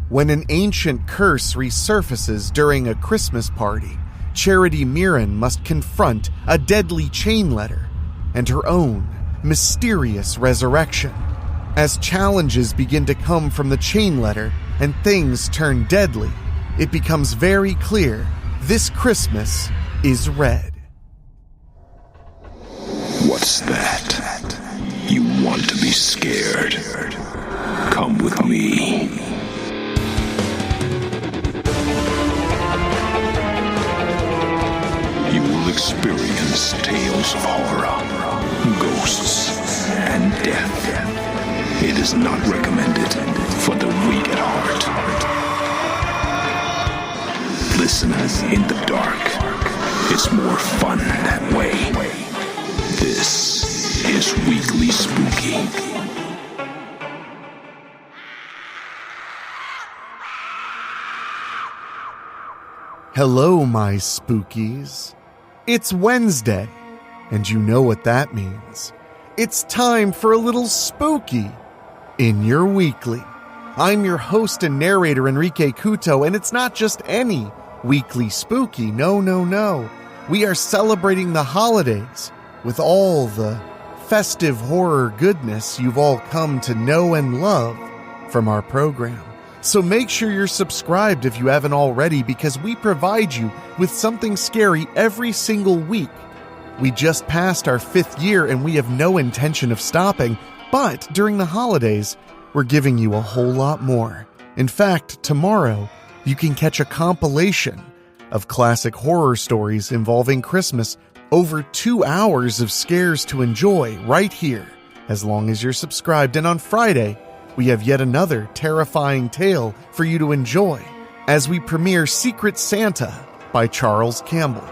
When an ancient curse resurfaces during a Christmas party, Charity Mirren must confront a deadly chain letter and her own mysterious resurrection. As challenges begin to come from the chain letter and things turn deadly, it becomes very clear this Christmas is red. What's that? You want to be scared? Come with me. You will experience tales of horror, ghosts, and death. It is not recommended for the weak at heart. Listen in the dark. It's more fun that way. This is Weekly Spooky. Hello, my spookies. It's Wednesday, and you know what that means. It's time for a little spooky in your weekly. I'm your host and narrator, Enrique Couto, and it's not just any Weekly Spooky. No. We are celebrating the holidays with all the festive horror goodness you've all come to know and love from our program. So make sure you're subscribed if you haven't already, because we provide you with something scary every single week. We just passed our 5th year and we have no intention of stopping, but during the holidays, we're giving you a whole lot more. In fact, tomorrow, you can catch a compilation of classic horror stories involving Christmas, over 2 hours of scares to enjoy right here, as long as you're subscribed. And on Friday, we have yet another terrifying tale for you to enjoy as we premiere Secret Santa by Charles Campbell.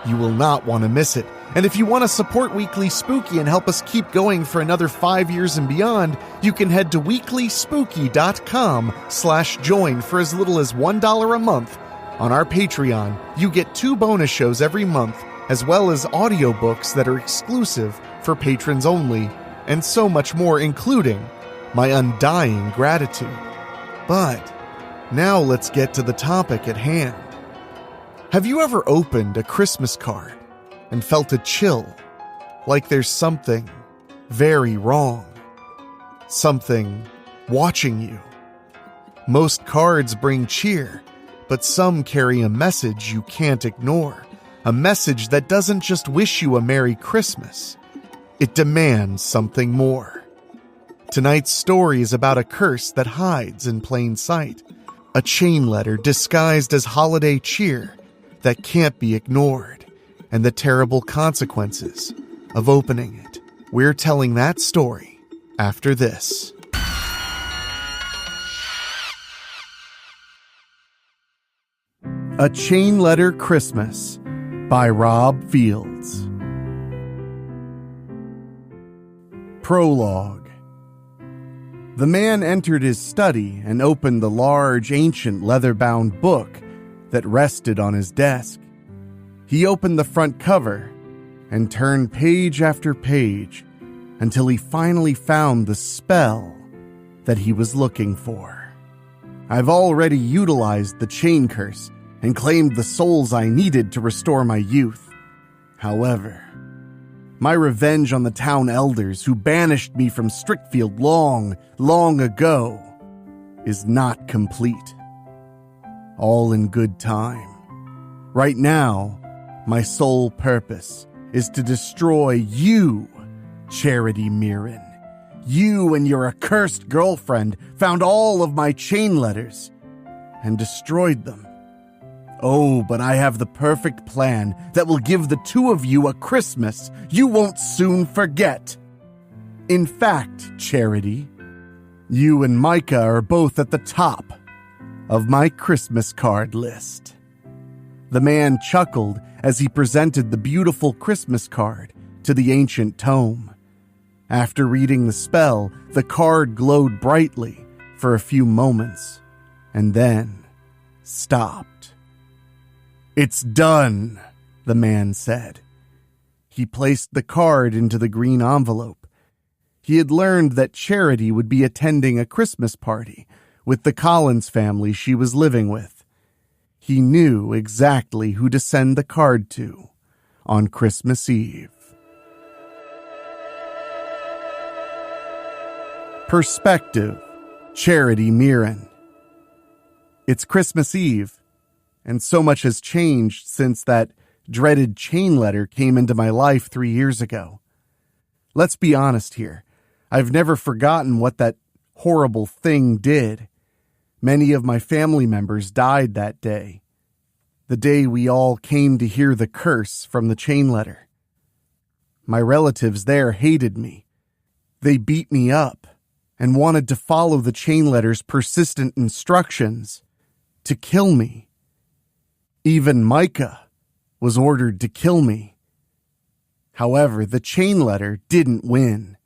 You will not want to miss it. And if you want to support Weekly Spooky and help us keep going for another 5 years and beyond, you can head to weeklyspooky.com/join for as little as $1 a month. On our Patreon, you get 2 bonus shows every month, as well as audiobooks that are exclusive for patrons only, and so much more, including my undying gratitude. But now let's get to the topic at hand. Have you ever opened a Christmas card and felt a chill, like there's something very wrong? Something watching you? Most cards bring cheer, but some carry a message you can't ignore. A message that doesn't just wish you a Merry Christmas. It demands something more. Tonight's story is about a curse that hides in plain sight. A chain letter disguised as holiday cheer that can't be ignored, and the terrible consequences of opening it. We're telling that story after this. A Chain Letter Christmas by Rob Fields. Prologue. The man entered his study and opened the large, ancient, leather-bound book that rested on his desk. He opened the front cover and turned page after page until he finally found the spell that he was looking for. I've already utilized the chain curse and claimed the souls I needed to restore my youth. However, my revenge on the town elders who banished me from Strickfield long, long ago is not complete. All in good time. Right now, my sole purpose is to destroy you, Charity Mirren. You and your accursed girlfriend found all of my chain letters and destroyed them. Oh, but I have the perfect plan that will give the two of you a Christmas you won't soon forget. In fact, Charity, you and Micah are both at the top of my Christmas card list. The man chuckled as he presented the beautiful Christmas card to the ancient tome. After reading the spell, the card glowed brightly for a few moments and then stopped. "It's done," the man said. He placed the card into the green envelope. He had learned that Charity would be attending a Christmas party with the Collins family she was living with. He knew exactly who to send the card to on Christmas Eve. Perspective, Charity Mirren. It's Christmas Eve, and so much has changed since that dreaded chain letter came into my life 3 years ago. Let's be honest here. I've never forgotten what that horrible thing did. Many of my family members died that day. The day we all came to hear the curse from the chain letter. My relatives there hated me. They beat me up and wanted to follow the chain letter's persistent instructions to kill me. Even Micah was ordered to kill me. However, the chain letter didn't win.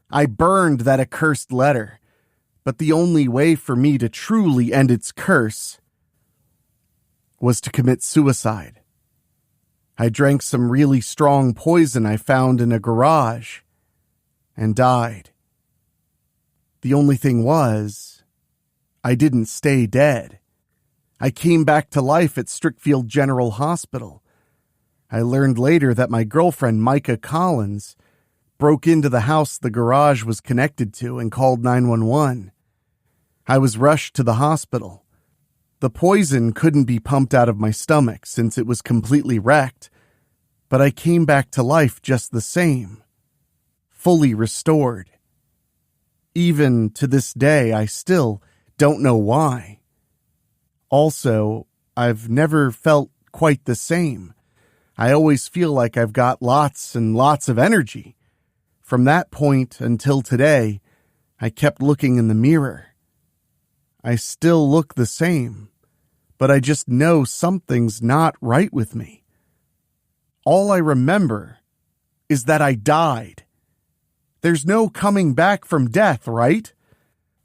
I burned that accursed letter, but the only way for me to truly end its curse was to commit suicide. I drank some really strong poison I found in a garage and died. The only thing was, I didn't stay dead. I came back to life at Strickfield General Hospital. I learned later that my girlfriend, Micah Collins, broke into the house the garage was connected to and called 911. I was rushed to the hospital. The poison couldn't be pumped out of my stomach since it was completely wrecked, but I came back to life just the same, fully restored. Even to this day, I still don't know why. Also, I've never felt quite the same. I always feel like I've got lots and lots of energy. From that point until today, I kept looking in the mirror. I still look the same, but I just know something's not right with me. All I remember is that I died. There's no coming back from death, right?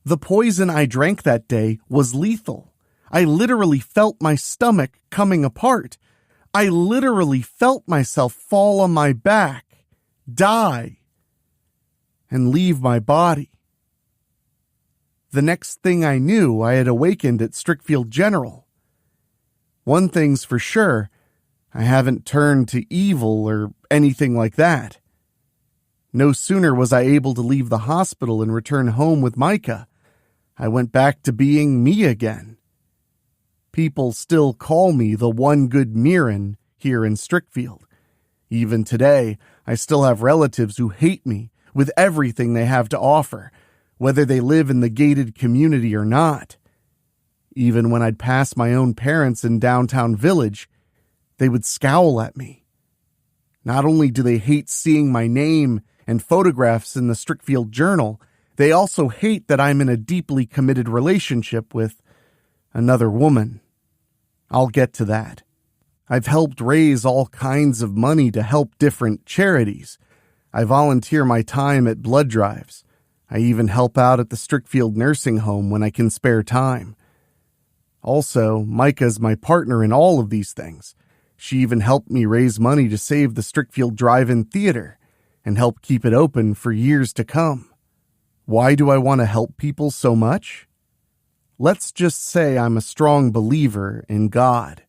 The poison I drank that day was lethal. I literally felt my stomach coming apart. I literally felt myself fall on my back, die, and leave my body. The next thing I knew, I had awakened at Strickfield General. One thing's for sure, I haven't turned to evil or anything like that. No sooner was I able to leave the hospital and return home with Micah, I went back to being me again. People still call me the one good Mirren here in Strickfield. Even today, I still have relatives who hate me with everything they have to offer, whether they live in the gated community or not. Even when I'd pass my own parents in downtown Village, they would scowl at me. Not only do they hate seeing my name and photographs in the Strickfield Journal, they also hate that I'm in a deeply committed relationship with another woman. I'll get to that. I've helped raise all kinds of money to help different charities. I volunteer my time at blood drives. I even help out at the Strickfield nursing home when I can spare time. Also, Micah's my partner in all of these things. She even helped me raise money to save the Strickfield Drive-In Theater and help keep it open for years to come. Why do I want to help people so much? Let's just say I'm a strong believer in God.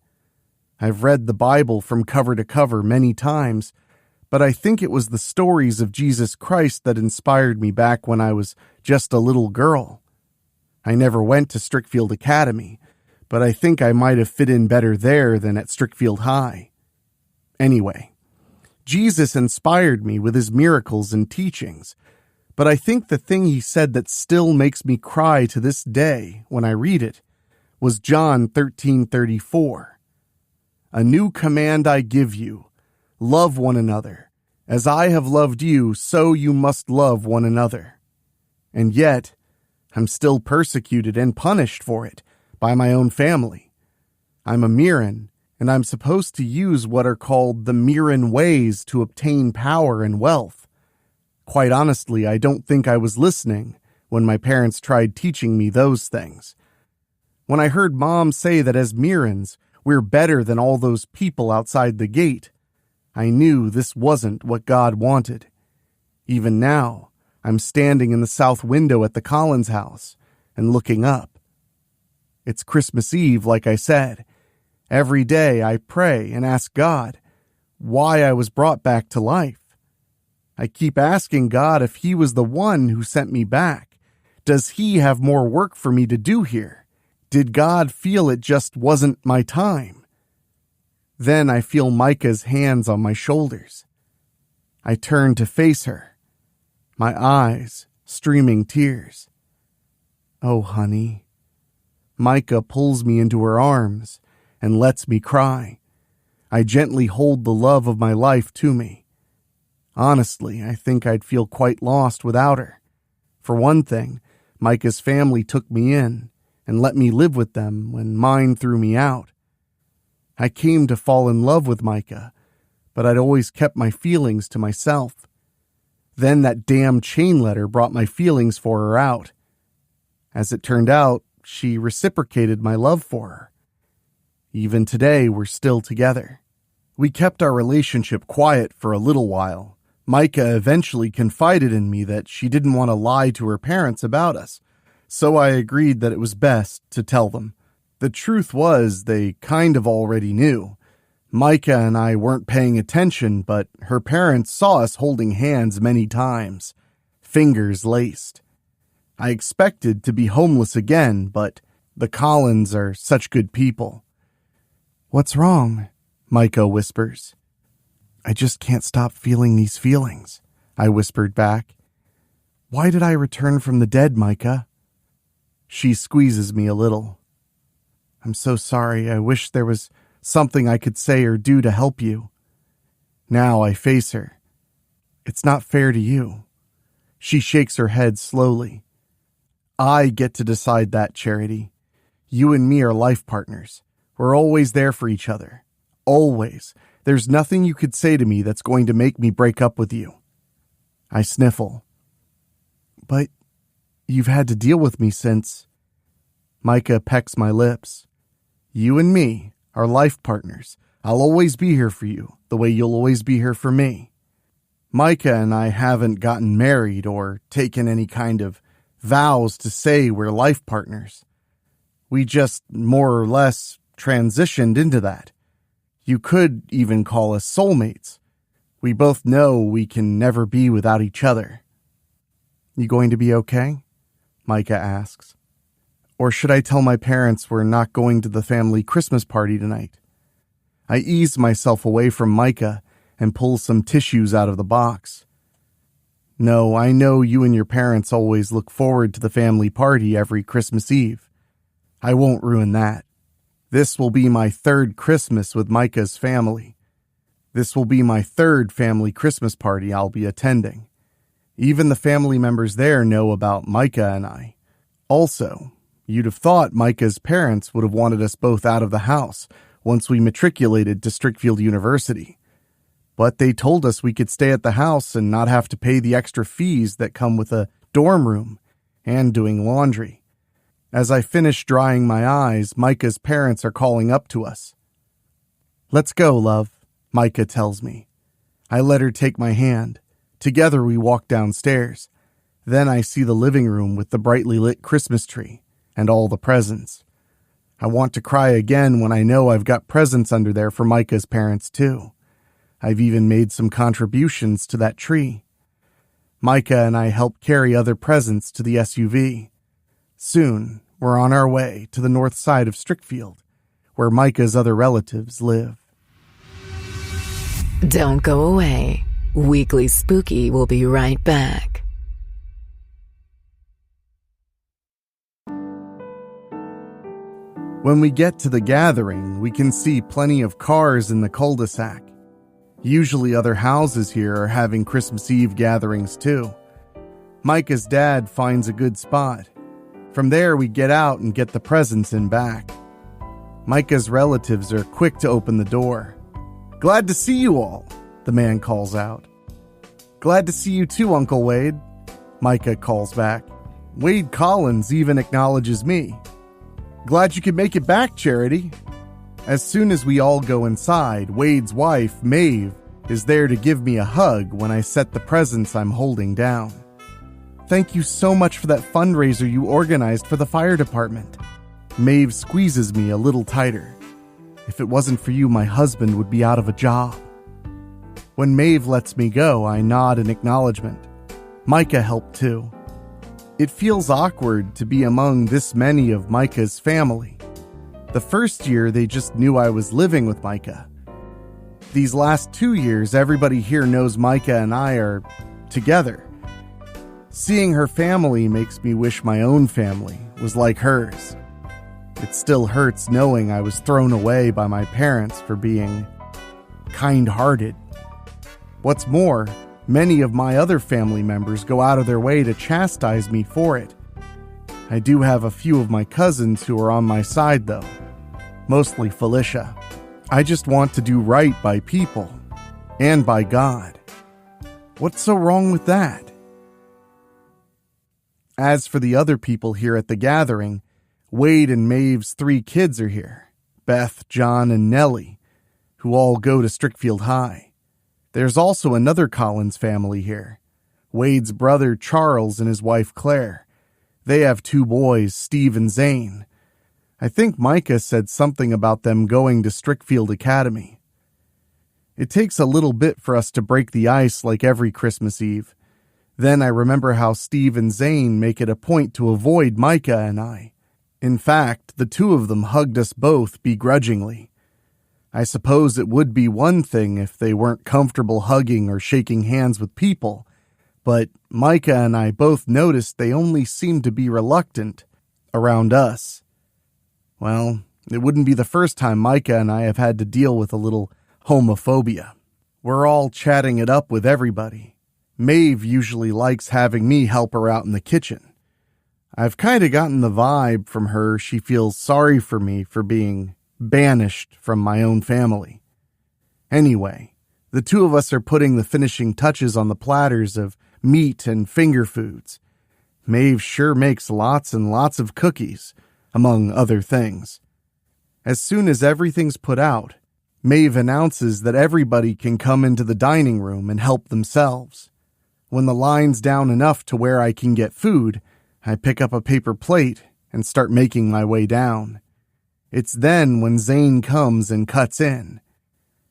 I've read the Bible from cover to cover many times, but I think it was the stories of Jesus Christ that inspired me back when I was just a little girl. I never went to Strickfield Academy, but I think I might have fit in better there than at Strickfield High. Anyway, Jesus inspired me with his miracles and teachings, but I think the thing he said that still makes me cry to this day when I read it was John 13:34. A new command I give you, love one another. As I have loved you, so you must love one another. And yet, I'm still persecuted and punished for it by my own family. I'm a Mirren, and I'm supposed to use what are called the Mirren ways to obtain power and wealth. Quite honestly, I don't think I was listening when my parents tried teaching me those things. When I heard Mom say that as Mirrens, we're better than all those people outside the gate, I knew this wasn't what God wanted. Even now, I'm standing in the south window at the Collins house and looking up. It's Christmas Eve, like I said. Every day I pray and ask God why I was brought back to life. I keep asking God if he was the one who sent me back. Does he have more work for me to do here? Did God feel it just wasn't my time? Then I feel Micah's hands on my shoulders. I turn to face her, my eyes streaming tears. Oh, honey. Micah pulls me into her arms and lets me cry. I gently hold the love of my life to me. Honestly, I think I'd feel quite lost without her. For one thing, Micah's family took me in and let me live with them when mine threw me out. I came to fall in love with Micah, but I'd always kept my feelings to myself. Then that damn chain letter brought my feelings for her out. As it turned out, she reciprocated my love for her. Even today, we're still together. We kept our relationship quiet for a little while. Micah eventually confided in me that she didn't want to lie to her parents about us, so I agreed that it was best to tell them. The truth was, they kind of already knew. Micah and I weren't paying attention, but her parents saw us holding hands many times, fingers laced. I expected to be homeless again, but the Collins are such good people. "What's wrong?" Micah whispers. "I just can't stop feeling these feelings," I whispered back. "Why did I return from the dead, Micah?" She squeezes me a little. "I'm so sorry. I wish there was something I could say or do to help you." Now I face her. "It's not fair to you." She shakes her head slowly. "I get to decide that, Charity. You and me are life partners. We're always there for each other. Always. There's nothing you could say to me that's going to make me break up with you." I sniffle. "But you've had to deal with me since..." Micah pecks my lips. "You and me are life partners. I'll always be here for you, the way you'll always be here for me. Micah and I haven't gotten married or taken any kind of vows to say we're life partners. We just more or less transitioned into that. You could even call us soulmates. We both know we can never be without each other." "You going to be okay?" Micah asks. "Or should I tell my parents we're not going to the family Christmas party tonight?" I ease myself away from Micah and pull some tissues out of the box. "No, I know you and your parents always look forward to the family party every Christmas Eve. I won't ruin that. This will be my third Christmas with Micah's family. This will be my third family Christmas party I'll be attending. Even the family members there know about Micah and I. Also, you'd have thought Micah's parents would have wanted us both out of the house once we matriculated to Strickfield University. But they told us we could stay at the house and not have to pay the extra fees that come with a dorm room and doing laundry. As I finish drying my eyes, Micah's parents are calling up to us. "Let's go, love," Micah tells me. I let her take my hand. Together we walk downstairs. Then I see the living room with the brightly lit Christmas tree and all the presents. I want to cry again when I know I've got presents under there for Micah's parents too. I've even made some contributions to that tree. Micah and I help carry other presents to the SUV. Soon, we're on our way to the north side of Strickfield, where Micah's other relatives live. Don't go away. Weekly Spooky will be right back. When we get to the gathering, we can see plenty of cars in the cul-de-sac. Usually other houses here are having Christmas Eve gatherings too. Micah's dad finds a good spot. From there, we get out and get the presents in back. Micah's relatives are quick to open the door. "Glad to see you all," the man calls out. "Glad to see you too, Uncle Wade," Micah calls back. Wade Collins even acknowledges me. "Glad you could make it back, Charity." As soon as we all go inside, Wade's wife, Maeve, is there to give me a hug when I set the presents I'm holding down. "Thank you so much for that fundraiser you organized for the fire department." Maeve squeezes me a little tighter. If it wasn't for you, my husband would be out of a job. When Maeve lets me go, I nod in acknowledgement. Micah helped too. It feels awkward to be among this many of Micah's family. The first year, they just knew I was living with Micah. These last 2 years, everybody here knows Micah and I are together. Seeing her family makes me wish my own family was like hers. It still hurts knowing I was thrown away by my parents for being kind-hearted. What's more, many of my other family members go out of their way to chastise me for it. I do have a few of my cousins who are on my side, though. Mostly Felicia. I just want to do right by people. And by God. What's so wrong with that? As for the other people here at the gathering, Wade and Maeve's 3 kids are here. Beth, John, and Nellie, who all go to Strickfield High. There's also another Collins family here. Wade's brother Charles and his wife Claire. They have 2 boys, Steve and Zane. I think Micah said something about them going to Strickfield Academy. It takes a little bit for us to break the ice like every Christmas Eve. Then I remember how Steve and Zane make it a point to avoid Micah and I. In fact, the 2 of them hugged us both begrudgingly. I suppose it would be one thing if they weren't comfortable hugging or shaking hands with people, but Micah and I both noticed they only seemed to be reluctant around us. Well, it wouldn't be the first time Micah and I have had to deal with a little homophobia. We're all chatting it up with everybody. Maeve usually likes having me help her out in the kitchen. I've kind of gotten the vibe from her she feels sorry for me for being banished from my own family. Anyway, the 2 of us are putting the finishing touches on the platters of meat and finger foods. Maeve sure makes lots and lots of cookies, among other things. As soon as everything's put out, Maeve announces that everybody can come into the dining room and help themselves. When the line's down enough to where I can get food, I pick up a paper plate and start making my way down. It's then when Zane comes and cuts in.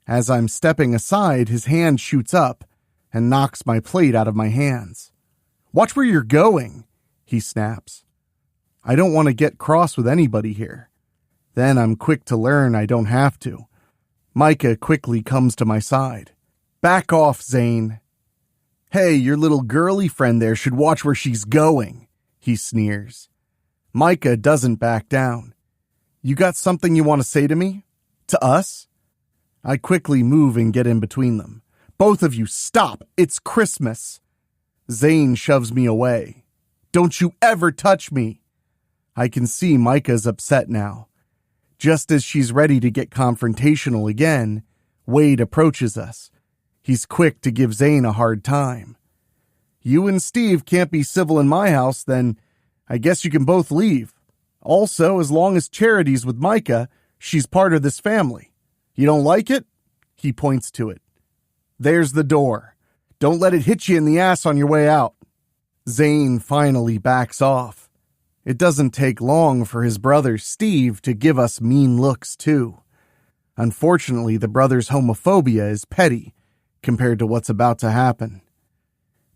As I'm stepping aside, his hand shoots up and knocks my plate out of my hands. "Watch where you're going," he snaps. I don't want to get cross with anybody here. Then I'm quick to learn I don't have to. Micah quickly comes to my side. "Back off, Zane." "Hey, your little girly friend there should watch where she's going," he sneers. Micah doesn't back down. "You got something you want to say to me? To us?" I quickly move and get in between them. "Both of you, stop! It's Christmas!" Zane shoves me away. "Don't you ever touch me!" I can see Micah's upset now. Just as she's ready to get confrontational again, Wade approaches us. He's quick to give Zane a hard time. "You and Steve can't be civil in my house, then I guess you can both leave. Also, as long as Charity's with Micah, she's part of this family. You don't like it?" He points to it. "There's the door. Don't let it hit you in the ass on your way out." Zane finally backs off. It doesn't take long for his brother Steve to give us mean looks too. Unfortunately, the brother's homophobia is petty compared to what's about to happen.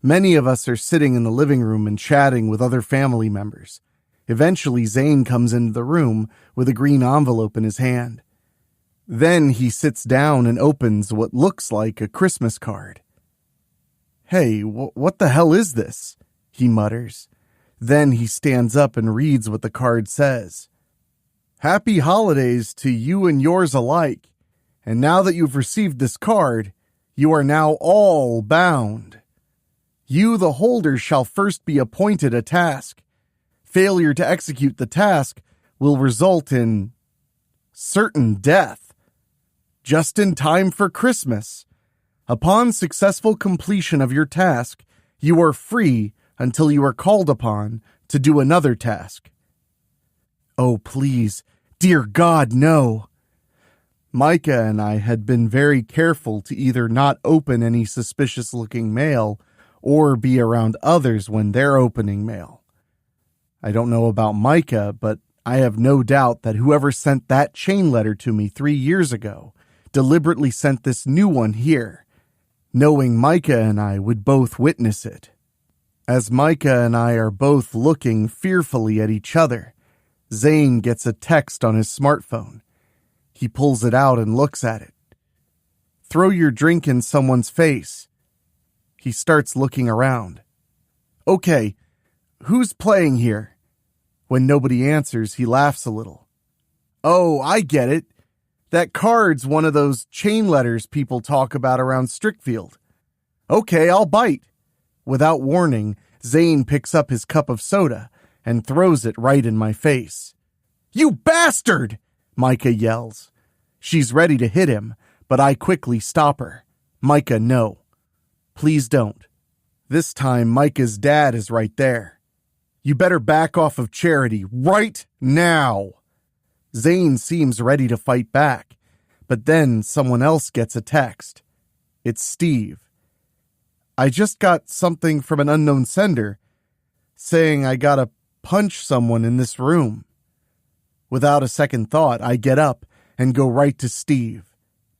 Many of us are sitting in the living room and chatting with other family members. Eventually, Zane comes into the room with a green envelope in his hand. Then he sits down and opens what looks like a Christmas card. "Hey, what the hell is this?" he mutters. Then he stands up and reads what the card says. "Happy holidays to you and yours alike. And now that you've received this card, you are now all bound. You, the holder, shall first be appointed a task. Failure to execute the task will result in certain death. Just in time for Christmas. Upon successful completion of your task, you are free until you are called upon to do another task." Oh, please, dear God, no. Micah and I had been very careful to either not open any suspicious-looking mail or be around others when they're opening mail. I don't know about Micah, but I have no doubt that whoever sent that chain letter to me 3 years ago deliberately sent this new one here, knowing Micah and I would both witness it. As Micah and I are both looking fearfully at each other, Zane gets a text on his smartphone. He pulls it out and looks at it. "Throw your drink in someone's face." He starts looking around. "Okay, who's playing here?" When nobody answers, he laughs a little. "Oh, I get it. That card's one of those chain letters people talk about around Strickfield. Okay, I'll bite." Without warning, Zane picks up his cup of soda and throws it right in my face. "You bastard!" Micah yells. She's ready to hit him, but I quickly stop her. "Micah, no. Please don't." This time, Micah's dad is right there. "You better back off of Charity right now." Zane seems ready to fight back, but then someone else gets a text. It's Steve. "I just got something from an unknown sender saying I gotta punch someone in this room." Without a second thought, I get up and go right to Steve.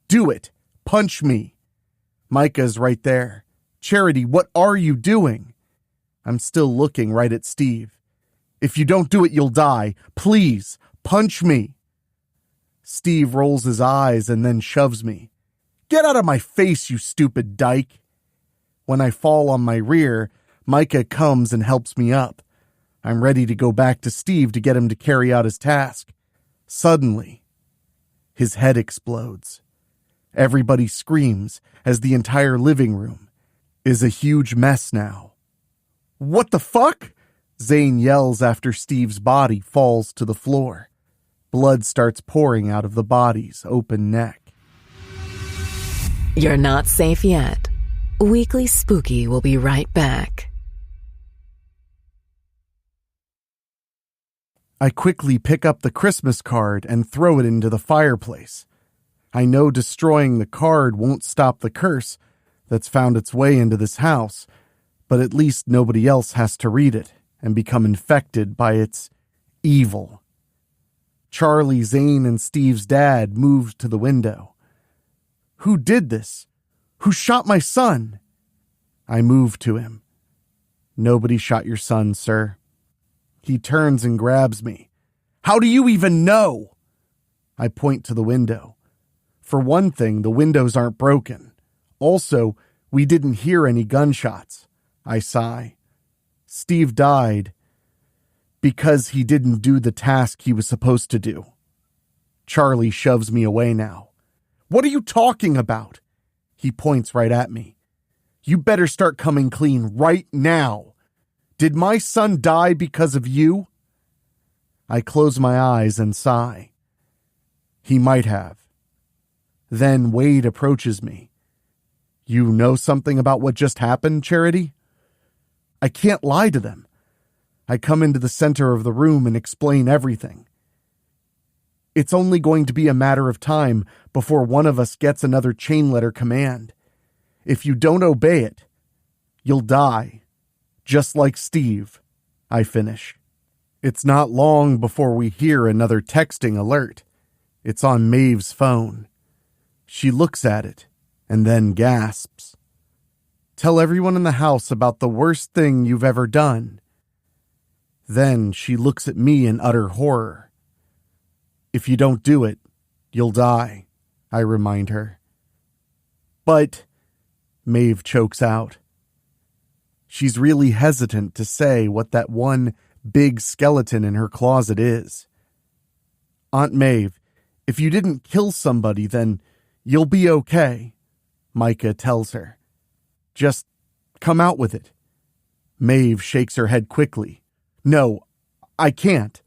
"Do it. Punch me." Micah's right there. "Charity, what are you doing?" I'm still looking right at Steve. "If you don't do it, you'll die. Please, punch me." Steve rolls his eyes and then shoves me. "Get out of my face, you stupid dyke." When I fall on my rear, Micah comes and helps me up. I'm ready to go back to Steve to get him to carry out his task. Suddenly, his head explodes. Everybody screams as the entire living room is a huge mess now. "What the fuck?" Zane yells after Steve's body falls to the floor. Blood starts pouring out of the body's open neck. You're not safe yet. Weekly Spooky will be right back. I quickly pick up the Christmas card and throw it into the fireplace. I know destroying the card won't stop the curse that's found its way into this house, but at least nobody else has to read it and become infected by its evil. Charlie, Zane, and Steve's dad moved to the window. "Who did this? Who shot my son?" I move to him. "Nobody shot your son, sir." He turns and grabs me. "How do you even know?" I point to the window. For one thing, the windows aren't broken. Also, we didn't hear any gunshots. I sigh. Steve died because he didn't do the task he was supposed to do. Charlie shoves me away now. "What are you talking about?" He points right at me. "You better start coming clean right now. Did my son die because of you?" I close my eyes and sigh. He might have. Then Wade approaches me. "You know something about what just happened, Charity?" I can't lie to them. I come into the center of the room and explain everything. It's only going to be a matter of time before one of us gets another chain letter command. If you don't obey it, you'll die. Just like Steve, I finish. It's not long before we hear another texting alert. It's on Maeve's phone. She looks at it and then gasps. "Tell everyone in the house about the worst thing you've ever done." Then she looks at me in utter horror. "If you don't do it, you'll die," I remind her. "But," Maeve chokes out. She's really hesitant to say what that one big skeleton in her closet is. "Aunt Maeve, if you didn't kill somebody, then you'll be okay," Micah tells her. "Just come out with it." Maeve shakes her head quickly. "No, I can't."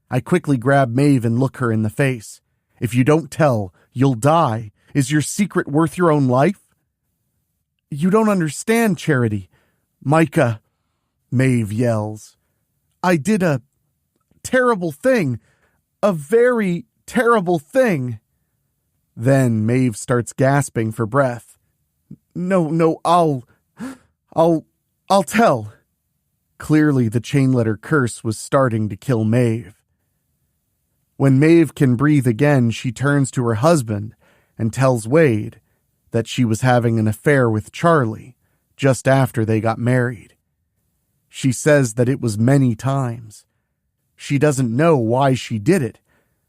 I quickly grab Maeve and look her in the face. "If you don't tell, you'll die. Is your secret worth your own life?" "You don't understand, Charity." "Micah," Maeve yells. "I did a terrible thing. A very terrible thing." Then Maeve starts gasping for breath. No, I'll tell." Clearly the chain letter curse was starting to kill Maeve. When Maeve can breathe again, she turns to her husband and tells Wade that she was having an affair with Charlie just after they got married. She says that it was many times. She doesn't know why she did it,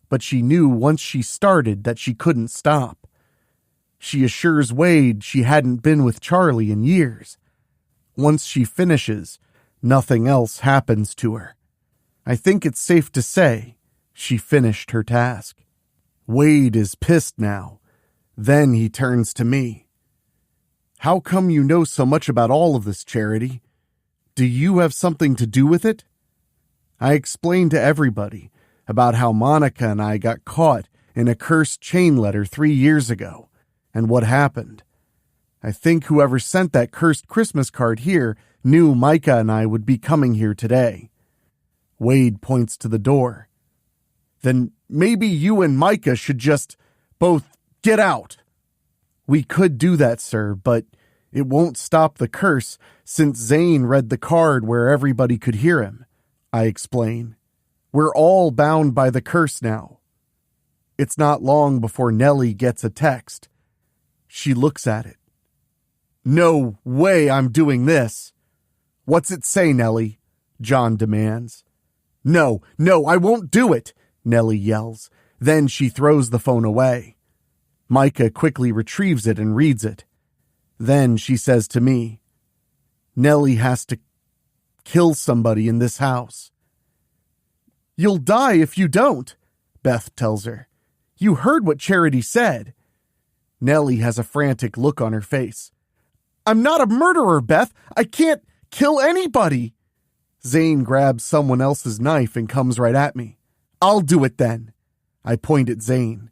but she knew once she started that she couldn't stop. She assures Wade she hadn't been with Charlie in years. Once she finishes, nothing else happens to her. I think it's safe to say she finished her task. Wade is pissed now. Then he turns to me. How come you know so much about all of this, Charity? Do you have something to do with it? I explained to everybody about how Monica and I got caught in a cursed chain letter 3 years ago and what happened. I think whoever sent that cursed Christmas card here knew Micah and I would be coming here today. Wade points to the door. Then maybe you and Micah should just both get out. We could do that, sir, but it won't stop the curse since Zane read the card where everybody could hear him, I explain. We're all bound by the curse now. It's not long before Nellie gets a text. She looks at it. No way I'm doing this. What's it say, Nellie? John demands. No, I won't do it, Nellie yells. Then she throws the phone away. Micah quickly retrieves it and reads it. Then she says to me, Nellie has to kill somebody in this house. You'll die if you don't, Beth tells her. You heard what Charity said. Nellie has a frantic look on her face. I'm not a murderer, Beth. I can't kill anybody. Zane grabs someone else's knife and comes right at me. I'll do it then. I point at Zane.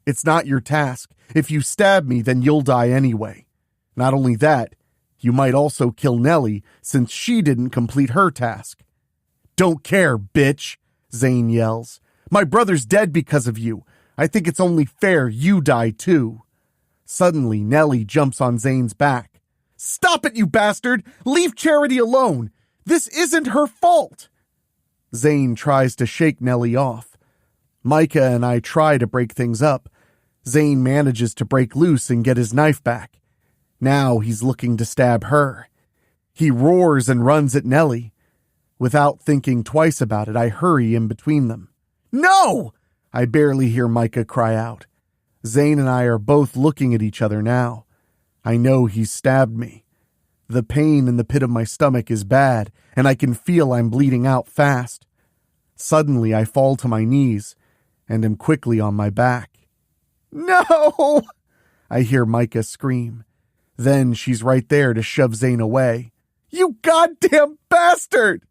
It's not your task. If you stab me, then you'll die anyway. Not only that, you might also kill Nellie since she didn't complete her task. Don't care, bitch, Zane yells. My brother's dead because of you. I think it's only fair you die too. Suddenly, Nellie jumps on Zane's back. Stop it, you bastard! Leave Charity alone! This isn't her fault! Zane tries to shake Nellie off. Micah and I try to break things up. Zane manages to break loose and get his knife back. Now he's looking to stab her. He roars and runs at Nellie. Without thinking twice about it, I hurry in between them. No! I barely hear Micah cry out. Zane and I are both looking at each other now. I know he's stabbed me. The pain in the pit of my stomach is bad, and I can feel I'm bleeding out fast. Suddenly, I fall to my knees and am quickly on my back. No! I hear Micah scream. Then she's right there to shove Zane away. You goddamn bastard!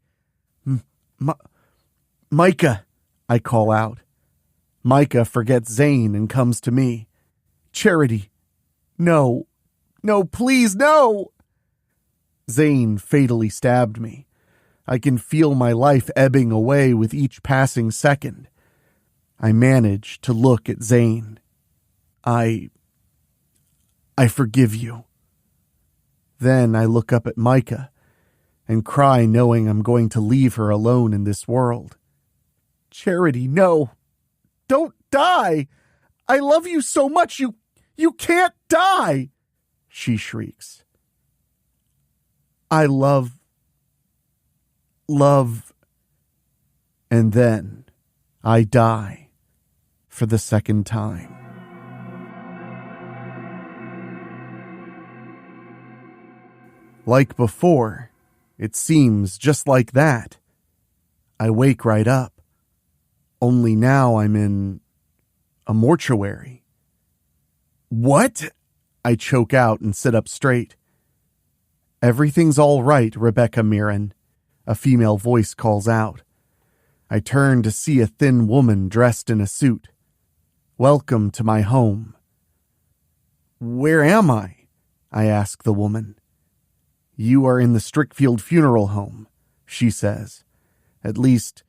Micah, I call out. Micah forgets Zane and comes to me. Charity, no, please, no! Zane fatally stabbed me. I can feel my life ebbing away with each passing second. I manage to look at Zane. I forgive you. Then I look up at Micah and cry knowing I'm going to leave her alone in this world. Charity, no. Don't die. I love you so much. You can't die. She shrieks. I love. And then I die for the second time. Like before, it seems just like that. I wake right up. Only now I'm in a mortuary. What? I choke out and sit up straight. Everything's all right, Rebecca Mirren, a female voice calls out. I turn to see a thin woman dressed in a suit. Welcome to my home. Where am I? I ask the woman. You are in the Strickfield Funeral Home, she says. At least,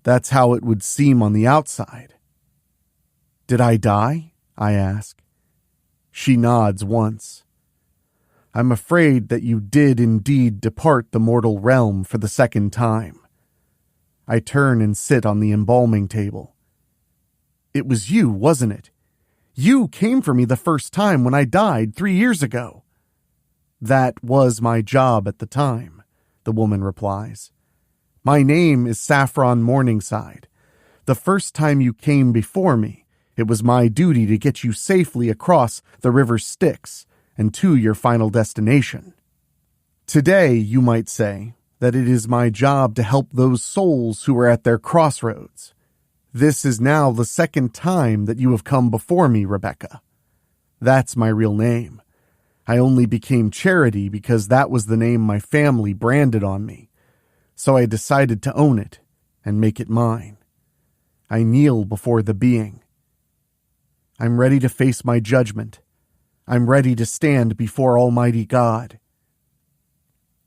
that's how it would seem on the outside. Did I die? I ask. She nods once. I'm afraid that you did indeed depart the mortal realm for the second time. I turn and sit on the embalming table. It was you, wasn't it? You came for me the first time when I died 3 years ago." "That was my job at the time," the woman replies. "My name is Saffron Morningside. The first time you came before me, it was my duty to get you safely across the river Styx and to your final destination. Today, you might say that it is my job to help those souls who are at their crossroads. This is now the second time that you have come before me, Rebecca. That's my real name. I only became Charity because that was the name my family branded on me, so I decided to own it and make it mine. I kneel before the being. I'm ready to face my judgment. I'm ready to stand before Almighty God."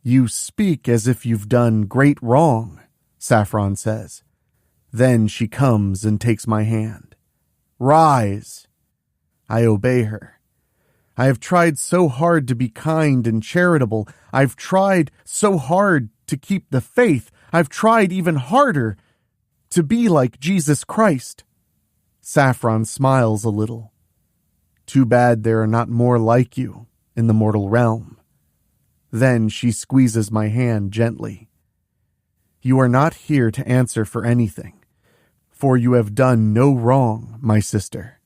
"You speak as if you've done great wrong," Saffron says. Then she comes and takes my hand. "Rise." I obey her. I have tried so hard to be kind and charitable. I've tried so hard to keep the faith. I've tried even harder to be like Jesus Christ. Saffron smiles a little. "Too bad there are not more like you in the mortal realm." Then she squeezes my hand gently. "You are not here to answer for anything, for you have done no wrong, my sister."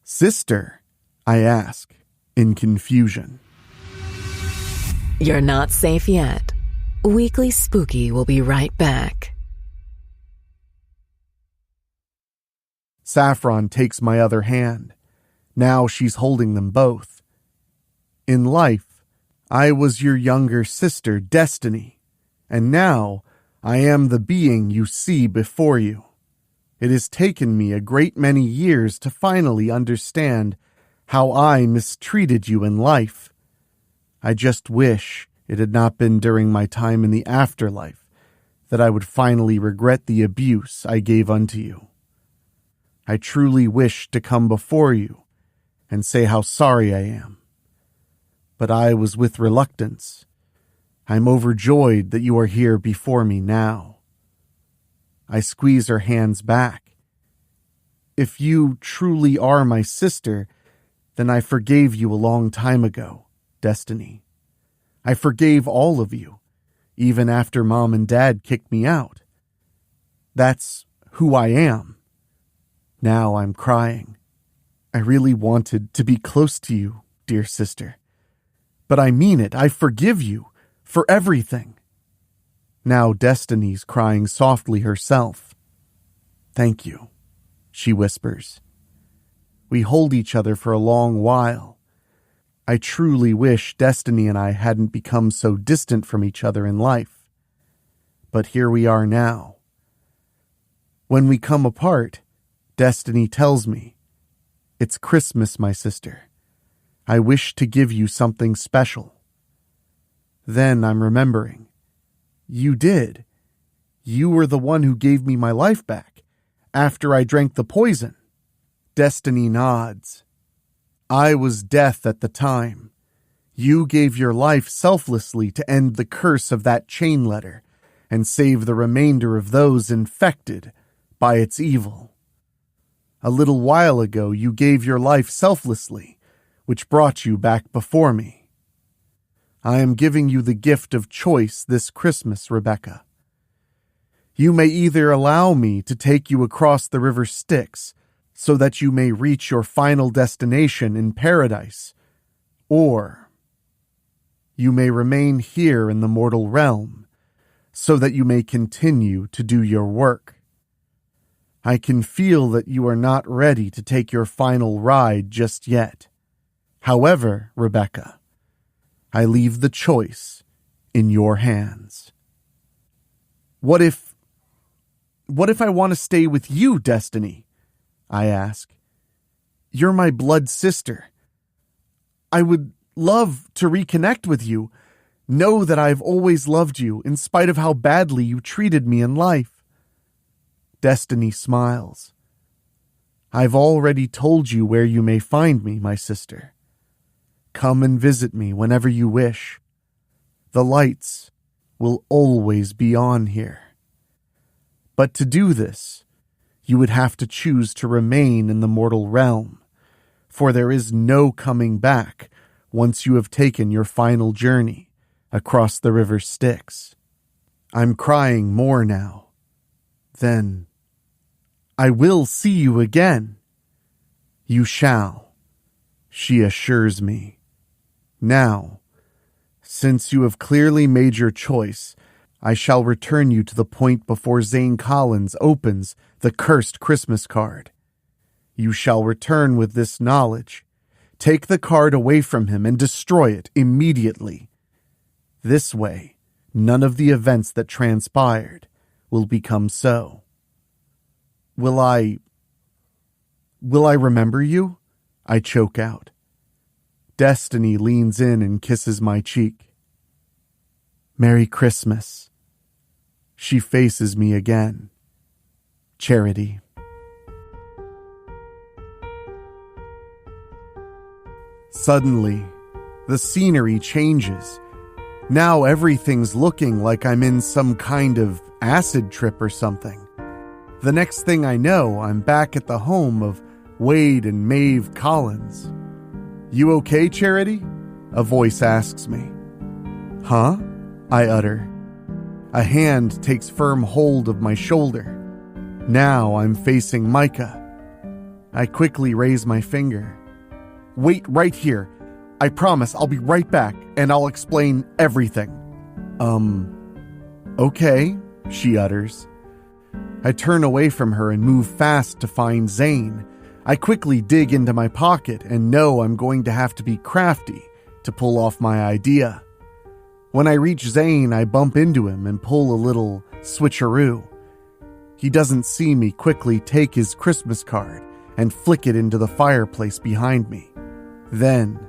"Sister?" I ask, in confusion. You're not safe yet. Weekly Spooky will be right back. Saffron takes my other hand. Now she's holding them both. "In life, I was your younger sister, Destiny, and now I am the being you see before you. It has taken me a great many years to finally understand how I mistreated you in life. I just wish it had not been during my time in the afterlife that I would finally regret the abuse I gave unto you. I truly wish to come before you and say how sorry I am. But I was with reluctance. I'm overjoyed that you are here before me now." I squeeze her hands back. "If you truly are my sister, then I forgave you a long time ago, Destiny. I forgave all of you, even after Mom and Dad kicked me out. That's who I am." Now I'm crying. "I really wanted to be close to you, dear sister. But I mean it, I forgive you for everything." Now Destiny's crying softly herself. "Thank you," she whispers. We hold each other for a long while. I truly wish Destiny and I hadn't become so distant from each other in life. But here we are now. When we come apart, Destiny tells me, "It's Christmas, my sister. I wish to give you something special." Then I'm remembering. You did. You were the one who gave me my life back after I drank the poison. Destiny nods. I was death at the time. You gave your life selflessly to end the curse of that chain letter and save the remainder of those infected by its evil. A little while ago, you gave your life selflessly, which brought you back before me. I am giving you the gift of choice this Christmas, Rebecca. You may either allow me to take you across the river Styx so that you may reach your final destination in paradise, or you may remain here in the mortal realm so that you may continue to do your work. I can feel that you are not ready to take your final ride just yet. However, Rebecca, I leave the choice in your hands." What if I want to stay with you, Destiny?" I ask. "You're my blood sister. I would love to reconnect with you. Know that I've always loved you in spite of how badly you treated me in life." Destiny smiles. "I've already told you where you may find me, my sister. Come and visit me whenever you wish. The lights will always be on here. But to do this, you would have to choose to remain in the mortal realm, for there is no coming back once you have taken your final journey across the river Styx. I'm crying more now. Then, I will see you again. You shall, she assures me. Now, since you have clearly made your choice, I shall return you to the point before Zane Collins opens the cursed Christmas card. You shall return with this knowledge. Take the card away from him and destroy it immediately. This way, none of the events that transpired will become so. Will I remember you? I choke out. Destiny leans in and kisses my cheek. Merry Christmas. She faces me again. Charity. Suddenly, the scenery changes. Now everything's looking like I'm in some kind of acid trip or something. The next thing I know, I'm back at the home of Wade and Maeve Collins. You okay, Charity? A voice asks me. Huh? I utter. A hand takes firm hold of my shoulder. Now I'm facing Micah. I quickly raise my finger. Wait right here. I promise I'll be right back and I'll explain everything. Okay, she utters. I turn away from her and move fast to find Zane. I quickly dig into my pocket and know I'm going to have to be crafty to pull off my idea. When I reach Zane, I bump into him and pull a little switcheroo. He doesn't see me quickly take his Christmas card and flick it into the fireplace behind me. Then,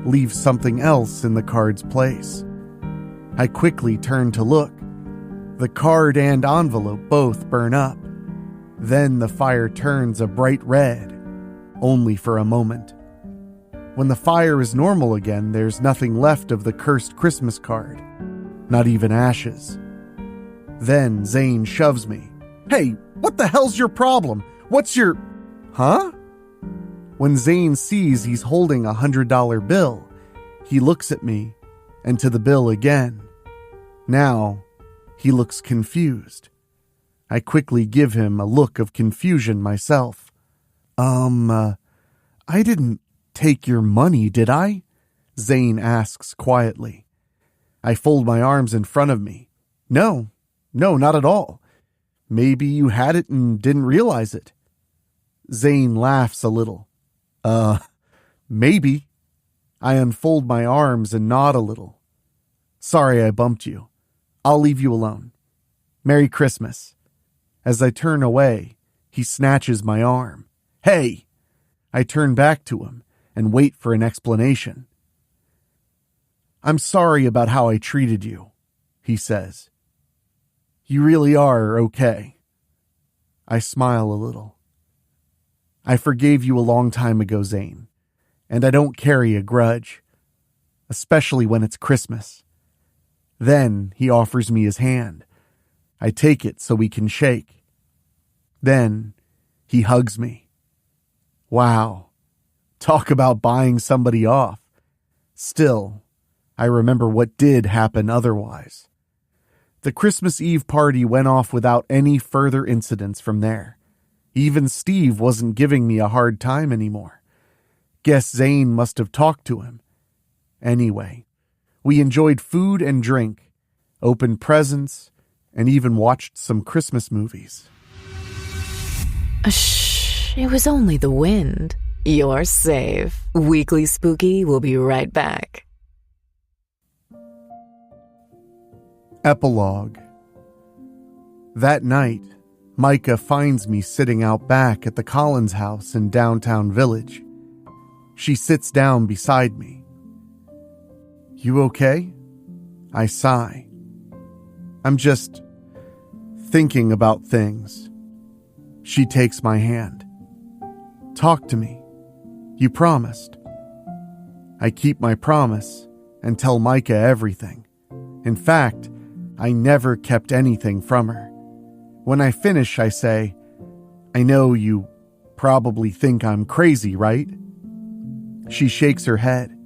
leave something else in the card's place. I quickly turn to look. The card and envelope both burn up. Then the fire turns a bright red, only for a moment. When the fire is normal again, there's nothing left of the cursed Christmas card, not even ashes. Then Zane shoves me. Hey, what the hell's your problem? What's your... Huh? When Zane sees he's holding a $100 bill, he looks at me and to the bill again. Now, he looks confused. I quickly give him a look of confusion myself. I didn't take your money, did I? Zane asks quietly. I fold my arms in front of me. No, not at all. Maybe you had it and didn't realize it. Zane laughs a little. Maybe. I unfold my arms and nod a little. Sorry I bumped you. I'll leave you alone. Merry Christmas. As I turn away, he snatches my arm. Hey! I turn back to him and wait for an explanation. I'm sorry about how I treated you, he says. You really are okay. I smile a little. I forgave you a long time ago, Zane, and I don't carry a grudge, especially when it's Christmas. Then he offers me his hand. I take it so we can shake. Then he hugs me. Wow. Talk about buying somebody off. Still, I remember what did happen otherwise. The Christmas Eve party went off without any further incidents from there. Even Steve wasn't giving me a hard time anymore. Guess Zane must have talked to him. Anyway, we enjoyed food and drink, opened presents, and even watched some Christmas movies. Shh, it was only the wind. You're safe. Weekly Spooky will be right back. Epilogue. That night, Micah finds me sitting out back at the Collins house in downtown Village. She sits down beside me. You okay? I sigh. I'm just thinking about things. She takes my hand. Talk to me. You promised. I keep my promise and tell Micah everything. In fact, I never kept anything from her. When I finish, I say, I know you probably think I'm crazy, right? She shakes her head.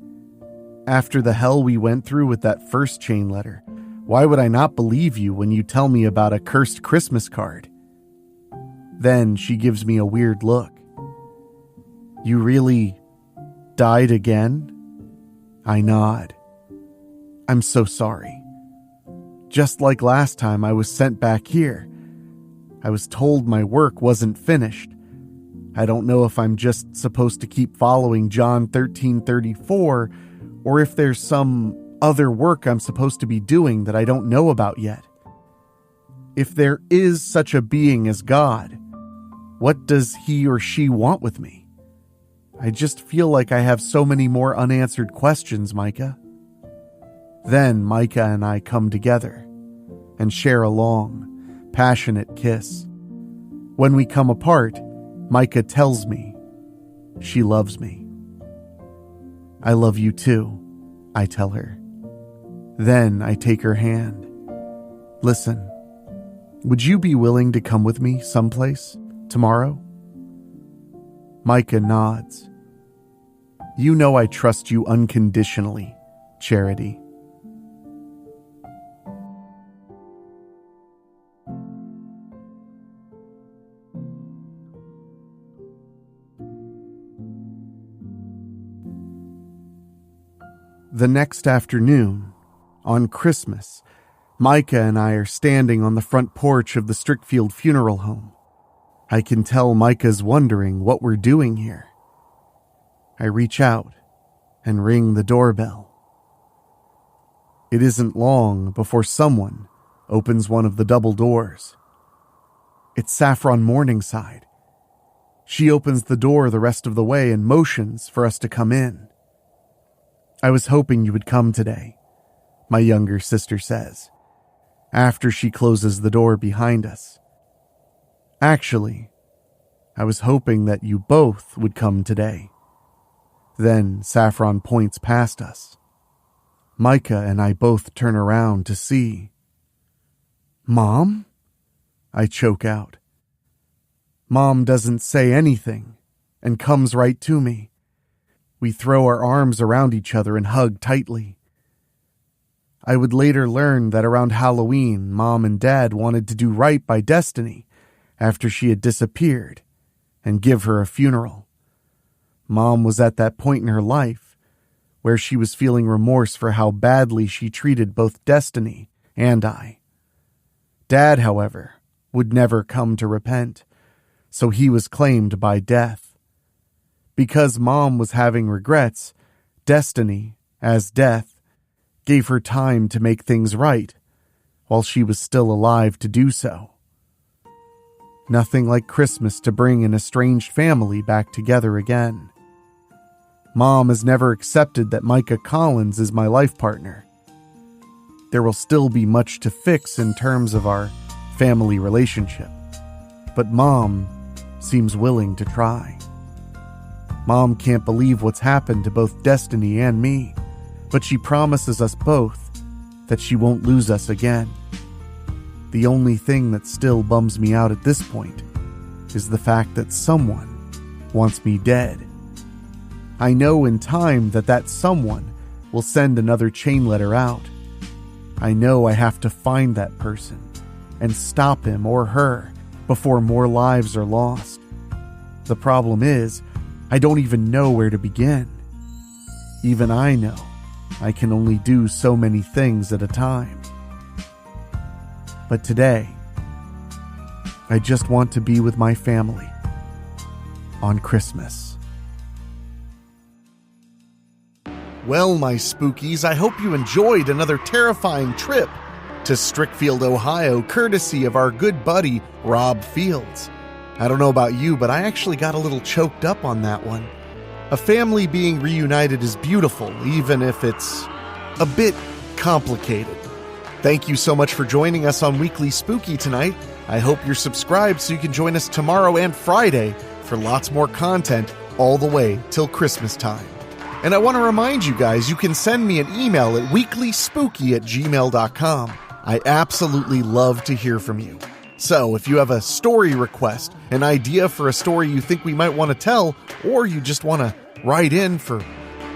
After the hell we went through with that first chain letter, why would I not believe you when you tell me about a cursed Christmas card? Then she gives me a weird look. You really died again? I nod. I'm so sorry. Just like last time I was sent back here. I was told my work wasn't finished. I don't know if I'm just supposed to keep following John 13:34 or if there's some other work I'm supposed to be doing that I don't know about yet. If there is such a being as God, what does he or she want with me? I just feel like I have so many more unanswered questions, Micah. Then Micah and I come together and share a long, passionate kiss. When we come apart, Micah tells me she loves me. I love you too, I tell her. Then I take her hand. Listen, would you be willing to come with me someplace tomorrow? Micah nods. You know I trust you unconditionally, Charity. The next afternoon, on Christmas, Micah and I are standing on the front porch of the Strickfield funeral home. I can tell Micah's wondering what we're doing here. I reach out and ring the doorbell. It isn't long before someone opens one of the double doors. It's Saffron Morningside. She opens the door the rest of the way and motions for us to come in. I was hoping you would come today, my younger sister says, after she closes the door behind us. Actually, I was hoping that you both would come today. Then Saffron points past us. Micah and I both turn around to see. Mom? I choke out. Mom doesn't say anything and comes right to me. We throw our arms around each other and hug tightly. I would later learn that around Halloween, Mom and Dad wanted to do right by Destiny after she had disappeared and give her a funeral. Mom was at that point in her life where she was feeling remorse for how badly she treated both Destiny and I. Dad, however, would never come to repent, so he was claimed by death. Because Mom was having regrets, Destiny, as Death, gave her time to make things right, while she was still alive to do so. Nothing like Christmas to bring an estranged family back together again. Mom has never accepted that Micah Collins is my life partner. There will still be much to fix in terms of our family relationship, but Mom seems willing to try. Mom can't believe what's happened to both Destiny and me, but she promises us both that she won't lose us again. The only thing that still bums me out at this point is the fact that someone wants me dead. I know in time that someone will send another chain letter out. I know I have to find that person and stop him or her before more lives are lost. The problem is, I don't even know where to begin. Even I know I can only do so many things at a time. But today, I just want to be with my family on Christmas. Well, my spookies, I hope you enjoyed another terrifying trip to Strickfield, Ohio, courtesy of our good buddy, Rob Fields. I don't know about you, but I actually got a little choked up on that one. A family being reunited is beautiful, even if it's a bit complicated. Thank you so much for joining us on Weekly Spooky tonight. I hope you're subscribed so you can join us tomorrow and Friday for lots more content all the way till Christmas time. And I want to remind you guys, you can send me an email at weeklyspooky@gmail.com. I absolutely love to hear from you. So if you have a story request, an idea for a story you think we might want to tell, or you just want to write in for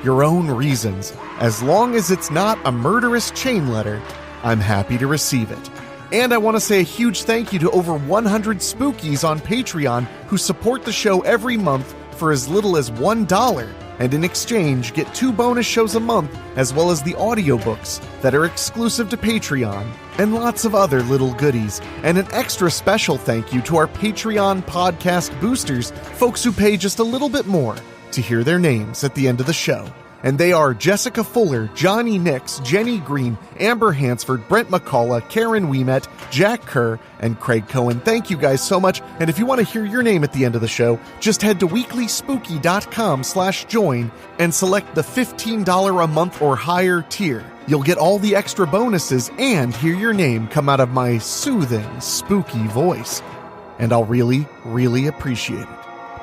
your own reasons, as long as it's not a murderous chain letter, I'm happy to receive it. And I want to say a huge thank you to over 100 spookies on Patreon who support the show every month for as little as $1, and in exchange get 2 bonus shows a month, as well as the audiobooks that are exclusive to Patreon, and lots of other little goodies. And an extra special thank you to our Patreon podcast boosters, folks who pay just a little bit more to hear their names at the end of the show. And they are Jessica Fuller, Johnny Nix, Jenny Green, Amber Hansford, Brent McCullough, Karen Weemet, Jack Kerr, and Craig Cohen. Thank you guys so much. And if you want to hear your name at the end of the show, just head to weeklyspooky.com/join and select the $15 a month or higher tier. You'll get all the extra bonuses and hear your name come out of my soothing, spooky voice. And I'll really, really appreciate it.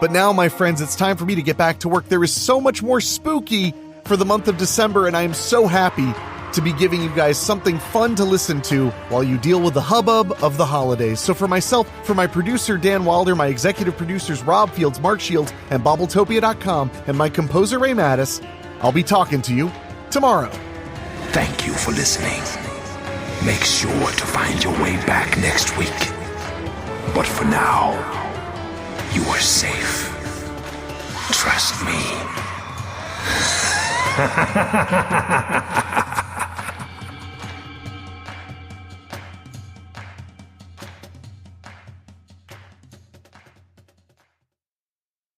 But now, my friends, it's time for me to get back to work. There is so much more spooky for the month of December, and I am so happy to be giving you guys something fun to listen to while you deal with the hubbub of the holidays. So for myself, for my producer, Dan Wilder, my executive producers, Rob Fields, Mark Shields, and Bobbletopia.com, and my composer, Ray Mattis, I'll be talking to you tomorrow. Thank you for listening. Make sure to find your way back next week. But for now, you are safe. Trust me.